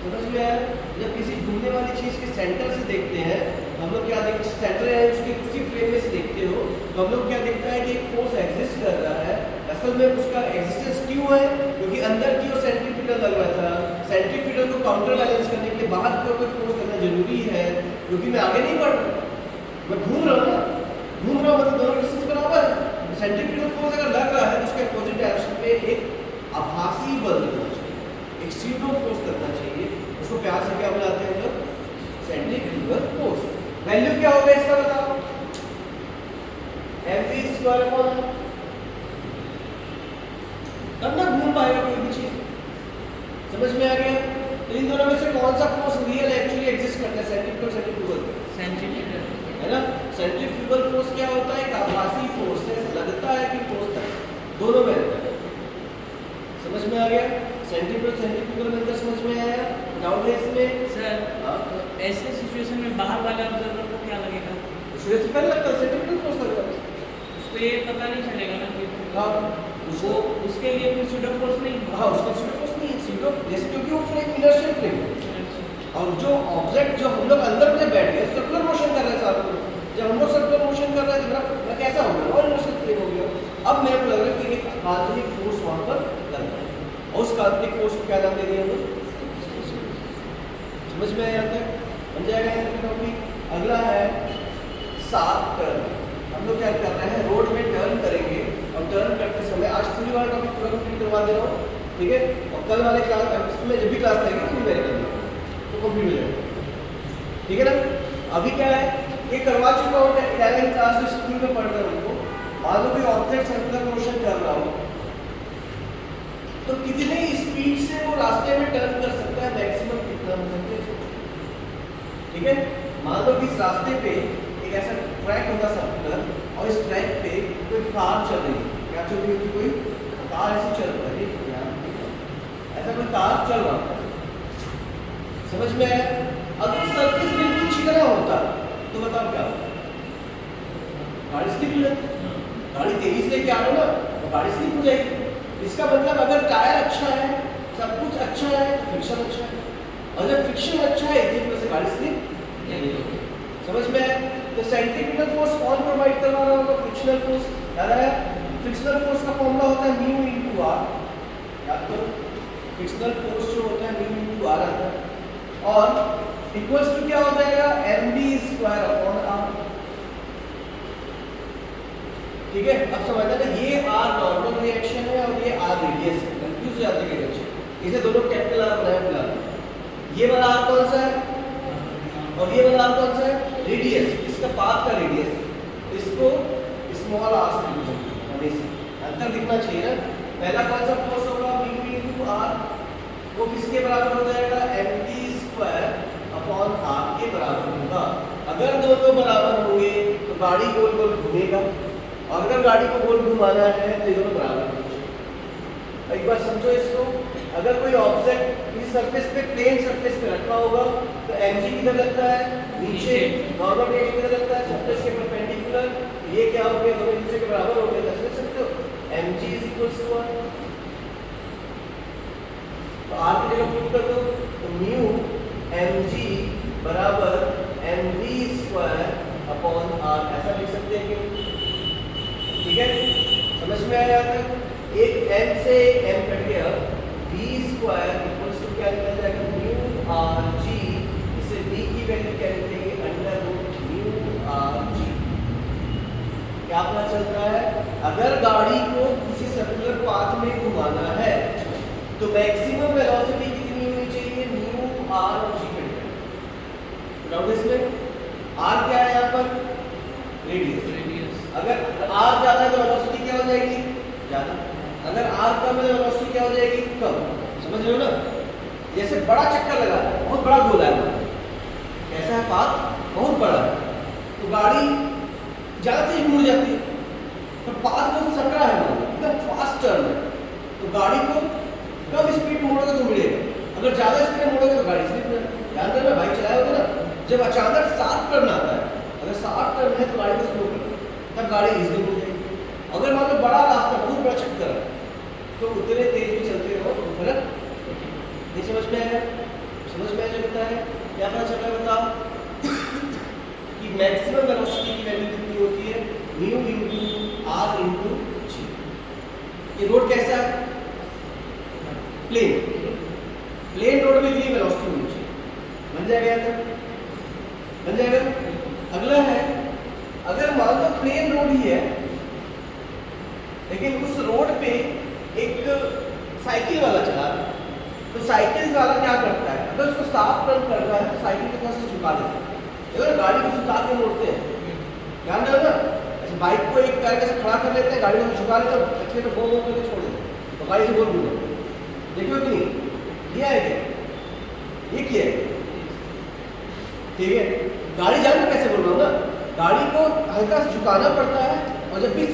S1: समझ में आया? जब किसी घूमने वाली चीज के सेंटर से देखते हैं तो हम लोग क्या देखते हैं? सेंटर है उसके उसी फ्रेम में से देखते हो तो हम लोग क्या देखता है कि एक फोर्स एग्जिस्ट कर रहा है। असल में उसका एग्जिस्टेंस क्यों है? क्योंकि अंदर की ओर सेंट्रीपिटल लग रहा था, सेंट्रीपिटल को काउंटर बैलेंस करने के लिए बाहर की ओर कोई फोर्स लगना जरूरी है, क्योंकि मैं आगे नहीं बढ़ रहा, मैं घूम रहा हूँ ना, घूम रहा हूँ मतलब दोनों डिस्टेंस बराबर है। सेंट्रीपिटल फोर्स अगर लग रहा है तो उसके अपोजिट डायरेक्शन पे एक आभासी बल लगना चाहिए, एक स्यूडो फोर्स लगना चाहिए। उसको प्यार से क्या बुलाते हैं हम लोग? Centrifugal force. वैल्यू क्या होगा इसका बताओ? mv²/, तब ना घूम पाएगा कोई भी चीज। समझ में आ गया? तो इन दोनों में से कौन सा फोर्स रियल एक्चुअली एग्जिस्ट करता है? Centripetal, centrifugal. है ना? सेंट्रीफ्यूगल फोर्स क्या होता है? एक आभासी फोर्स है, लगता है कि फोर्स है, दोनों में रहता है। समझ में आ गया? सेंट्रीपिटल सेंट्रीफ्यूगल में अंतर समझ में आया? डाउट है इसमें?
S2: सर ऐसे सिचुएशन में बाहर वाले ऑब्जर्वर को क्या लगेगा?
S1: उसके से पहले लगता है सेंट्रीपिटल फोर्स लगेगा,
S2: उसको ये पता नहीं चलेगा ना कि
S1: उसको
S2: उसके लिए कोई स्यूडो फोर्स नहीं होगा।
S1: हाँ, उसका स्यूडो फोर्स नहीं है, स्यूडो जैसे क्योंकि वो फ्रेम इनर्शियल फ्रेम है। और जो ऑब्जेक्ट जो हम लोग अंदर में बैठ गए सर्कुलर मोशन कर रहे हैं साथ में, जब हम लोग सर्कुलर मोशन कर रहे हैं तो मेरा कैसा हो गया? और इनर्शियल फ्रेम हो गया। अब मेरे को लग रहा है कि एक काल्पनिक फोर्स वहां पर लग रहा है, और उस काल्पनिक फोर्स को क्या नाम दे दिया हम लोग? समझ में आया तक? बन जाएगा यहाँ पे टॉपिक। अगला है शार्प टर्न। हम लोग क्या कर रहे हैं? रोड में टर्न करेंगे, और टर्न करते समय आज थ्योरी वाला टॉपिक पूरा कंप्लीट करवा दे रहा हूँ, ठीक है? और कल वाले क्लास में जब भी क्लास लगेगी तो मेरे कल तो कंप्लीट हो जाएगा, ठीक है ना? अभी क्या है, ये करवा चुका हूँ मैं 11th क्लास में, स्कूल में पढ़ रहा हूँ उनको। मान लो कि ऑब्जेक्ट सर्कुलर मोशन कर रहा हूँ तो कितने स्पीड से वो रास्ते में टर्न कर सकता है, मैक्सिमम कितना हो सकता है, ठीक है? मान लो कि इस रास्ते पे एक ऐसा ट्रैक होगा सर्कुलर, और इस ट्रैक पे कोई कार चल रही है, क्या चल रही है? कोई कार ऐसे चल रहा है, ऐसा कोई कार चल रहा था, समझ में आया? अगर सरफेस बिल्कुल चिकना होता तो बताओ क्या होता? गाड़ी स्लिप हो जाती, गाड़ी तेजी से लेके आ रहे हो ना तो गाड़ी स्लिप हो जाएगी। इसका मतलब अगर टायर अच्छा है, सब कुछ अच्छा है, तो फ्रिक्शन अच्छा है, और जब फ्रिक्शन अच्छा है इसी वजह से गाड़ी स्लिप नहीं होगी। समझ में आया? तो सेंट्रीपिटल फोर्स कौन प्रोवाइड करवा रहा होगा? Frictional force. याद आया? फ्रिक्शनल फोर्स का फॉर्मूला होता है म्यू इनटू आर। याद करो, फ्रिक्शनल फोर्स जो होता है म्यू इनटू आर आता है, और इक्वल्स टू क्या हो जाएगा? mv square upon r। ठीक है, अब समझना ना, ये r नॉर्मल रिएक्शन है और ये r रेडियस है। कंफ्यूज हो जाते हैं बच्चे, इसे दोनों कैपिटल r बनाया फिलहाल। ये वाला r कौन सा है और ये वाला r कौन सा है? रेडियस, इसका पाथ का रेडियस, इसको स्मॉल r से लिखो हमेशा, अंतर दिखना चाहिए ना। पहला कौन सा फोर्स होगा? v इनटू r, वो किसके बराबर हो जाएगा? mv स्क्वायर अपॉन r के बराबर होगा। अगर दोनों बराबर होंगे तो गाड़ी गोल गोल घूमेगा, और अगर गाड़ी को गोल घुमाना है तो ये दोनों बराबर होंगे। एक बार समझो इसको, अगर कोई ऑब्जेक्ट इस सरफेस पे, प्लेन सरफेस पे रखा होगा तो mg किधर लगता है? नीचे। नॉर्मल रिएक्शन किधर लगता है? सरफेस के परपेंडिकुलर। ये क्या हो गया? दोनों एक दूसरे के बराबर हो गए, समझ सकते हो? mg = 1। तो r की जगह पुट कर दो, तो म्यू mg बराबर mv स्क्वायर अपॉन r, ऐसा लिख सकते हैं कि? ठीक है, समझ में आया? एक m से m कट गया, v स्क्वायर इक्वल्स टू क्या निकल जाएगा? Mu r g. इसे v की वैल्यू क्या लिखेंगे? Under root mu r g. क्या पता चल रहा है? अगर गाड़ी को किसी सर्कुलर पाथ में घुमाना है तो मैक्सिमम वेलोसिटी कितनी होनी चाहिए? म्यू आर जी कट। डाउट इसमें? r क्या है यहाँ पर? रेडियस। अगर r ज्यादा है तो वेलोसिटी क्या हो जाएगी? ज्यादा। अगर r कम है तो वेलोसिटी क्या हो जाएगी? कम। समझ रहे हो ना? जैसे बड़ा चक्कर लगा है, बहुत बड़ा गोला है, कैसा है पाथ? बहुत बड़ा है, तो गाड़ी ज्यादा तेज मुड़ जाती है, तो पाथ बहुत सकरा है, एकदम फास्ट टर्न है, तो गाड़ी को कम स्पीड मोड़ोगे तो मिलेगा, अगर ज्यादा स्पीड मोड़ोगे तो गाड़ी स्लिप हो जाएगी। ध्यान देना, बाइक चलाए होगे ना, जब अचानक शार्प टर्न आता है, अगर शार्प टर्न है तो गाड़ी को स्लो कर, तब गाड़ी इजीली हो जाएगी। अगर मान लो बड़ा रास्ता, बहुत बड़ा चक्कर है, तो उतने तेज भी चलते रहो तो फर्क नहीं। समझ में आएगा? समझ में जो होता है क्या पता चल रहा है? बताओ कि मैक्सिमम वेलोसिटी की वैल्यू कितनी होती है? म्यू इनटू आर इनटू जी। ये रोड कैसा है? प्लेन। प्लेन रोड में इतनी वेलोसिटी होनी चाहिए, बन जाएगा तो बन जाएगा। अगला है, अगर मान लो प्लेन रोड ही है लेकिन उस रोड पे एक साइकिल वाला चला रहा है, तो साइकिल वाला क्या करता है? अगर उसको साफ टर्न कर रहा है तो साइकिल को थोड़ा सा झुका देता है, अगर गाड़ी को झुका के मोड़ते हैं, ध्यान रखो ना, ऐसे बाइक को एक करके से खड़ा कर लेते हैं, गाड़ी को झुका लेते हैं, अच्छे से गोल करके छोड़ देते हैं, तो गाड़ी से गोल घूम जाती है। देखियो कि नहीं? ये है क्या? ये क्या है? ठीक है, गाड़ी जानते कैसे बोल रहा हूँ ना, गाड़ी को हल्का से झुकाना पड़ता है, और जब भी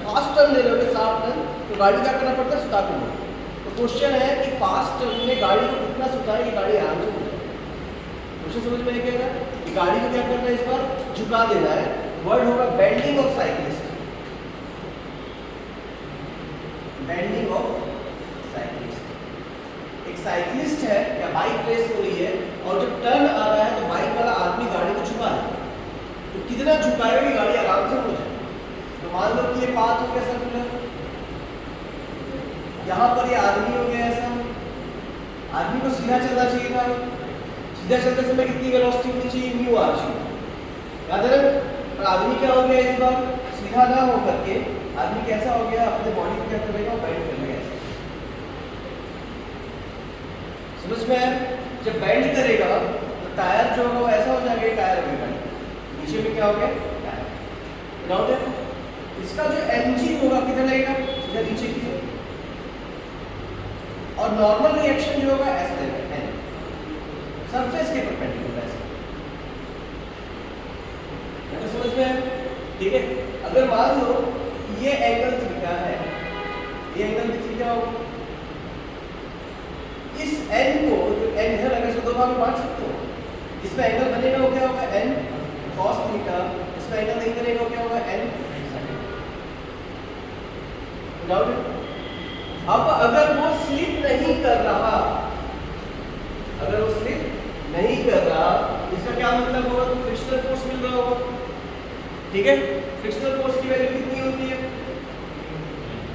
S1: फास्ट टर्न ले लोगे, शार्प टर्न, तो गाड़ी क्या करना पड़ता है? सुता के लो। तो क्वेश्चन है कि फास्ट टर्न में गाड़ी को कितना सुताए कि गाड़ी आराम से हो जाए। क्वेश्चन समझ में आएगा कि गाड़ी को क्या करना है? इस बार झुका देना है। वर्ड होगा bending of cyclist. Bending of cyclist. एक साइक्लिस्ट है या बाइक रेस हो रही है, और जब टर्न आ रहा है तो बाइक वाला आदमी गाड़ी को झुका दे, तो कितना झुकाएगा कि गाड़ी आराम से हो जाए। तो मान लो कि ये पाथ हो गया सर्कुलर, यहाँ पर ये आदमी हो गया ऐसा, आदमी को सीधा चलना चाहिए था, सीधा चलते समय कितनी वेलोसिटी होनी चाहिए? म्यू आर जी। याद है ना? पर आदमी क्या हो गया इस बार? सीधा ना हो करके आदमी कैसा हो गया? अपने बॉडी को क्या करेगा? बेंड कर लेगा ऐसा। समझ में आया? जब बेंड करेगा तो टायर जो होगा वो ऐसा हो जाएगा, टायर हो गया, नीचे में क्या हो गया? टायर। डाउट है? इसका जो mg होगा कितना लगेगा? सीधा नीचे की तरफ, और नॉर्मल रिएक्शन जो होगा ऐसा लगेगा, n सरफेस के परपेंडिकुलर ऐसा। तो समझ में आया? ठीक है, अगर मान लो ये एंगल थीटा है, ये एंगल भी थीटा होगा, इस n को जो n है अगर इसको दो भाग में बांट सकते हो, इसमें एंगल बनेगा वो क्या होगा n cos थीटा, इसमें एंगल नहीं बनेगा वो क्या होगा n डाउट। अब अगर वो स्लिप नहीं कर रहा, अगर वो स्लिप नहीं कर रहा, इसका क्या मतलब होगा, तो फ्रिक्शनल फोर्स मिल रहा होगा, ठीक है। फ्रिक्शनल फोर्स की वैल्यू कितनी होती है,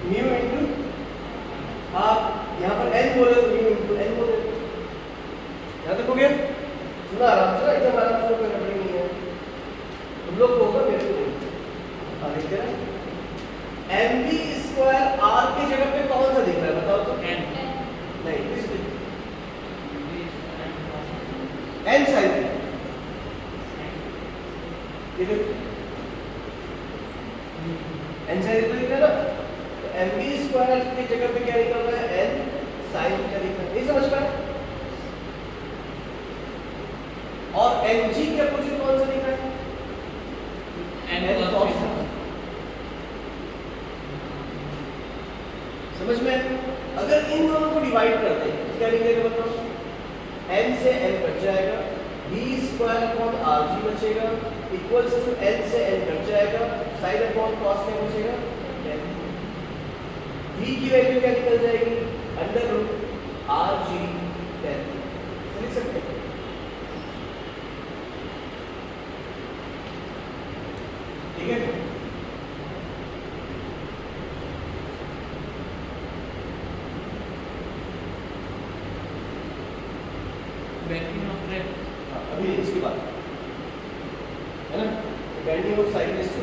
S1: म्यू इनटू, आप यहाँ पर n बोले तो म्यू इनटू n बोले, याद रखोगे, सुना आराम से, एकदम आराम से, कोई गड़बड़ी नहीं है, तुम लोग को होगा, मेरे को नहीं। देखते हैं mv स्क्वायर r की जगह पे कौन सा दिख रहा है बताओ तो, नहीं किस n साइन थीटा, ये देखो n साइन थीटा दिख रहा है ना, तो mv स्क्वायर की जगह पे क्या निकल रहा है, n साइन थीटा दिख रहा है, नहीं समझ पाए। और mg के अपोजिट कौन सा दिख रहा है, n cos थीटा, समझ में। अगर इन दोनों को डिवाइड करते हैं तो क्या लिखेगा बताओ, n से n कट जाएगा, v स्क्वायर अपॉन rg बचेगा, इक्वल्स टू n से n कट जाएगा, साइन अपॉन cos क्या बचेगा, n। v की वैल्यू क्या निकल जाएगी, अंडर रूट rg n, लिख सकते हैं, ठीक है।
S2: बैंकिंग ऑफ ट्रैक,
S1: अभी इसके बाद है ना, बैंडिंग ऑफ साइक्लिस्ट,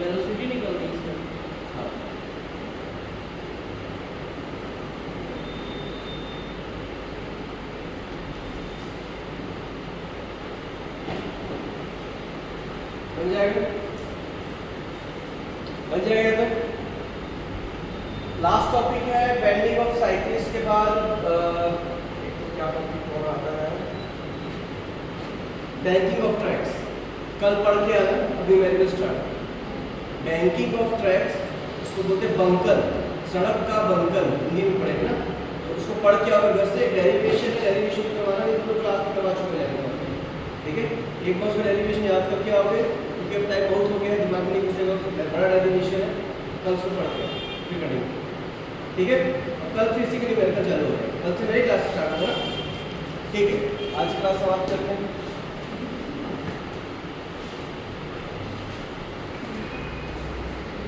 S2: वेलोसिटी निकल गई इसका,
S1: हाँ बन जाएगा, बन जाएगा। तो लास्ट टॉपिक है बेंडिंग ऑफ साइक्लिस्ट के बाद क्या टॉपिक और आता है, बैंकिंग ऑफ ट्रैक्स, कल पढ़ के आना, अभी मेरे को स्टार्ट। बैंकिंग ऑफ ट्रैक्स, इसको बोलते हैं बंकन, सड़क का बंकन, हिंदी में पढ़ेगा ना, तो उसको पढ़ के आओगे घर से, डेरिवेशन करवाना, ये तो क्लास में करवा चुके जाएंगे, ठीक है। एक बार उसमें डेरिवेशन याद करके आओगे, क्योंकि अब टाइम बहुत हो गया है, दिमाग में नहीं घुसेगा, बड़ा डेरिवेशन है, कल उसको पढ़ के फिर करेंगे, ठीक है। कल फिजिकली मेरे का चालू हो गया, कल से मेरी क्लास स्टार्ट होगा, ठीक है। आज क्लास समाप्त करते हैं।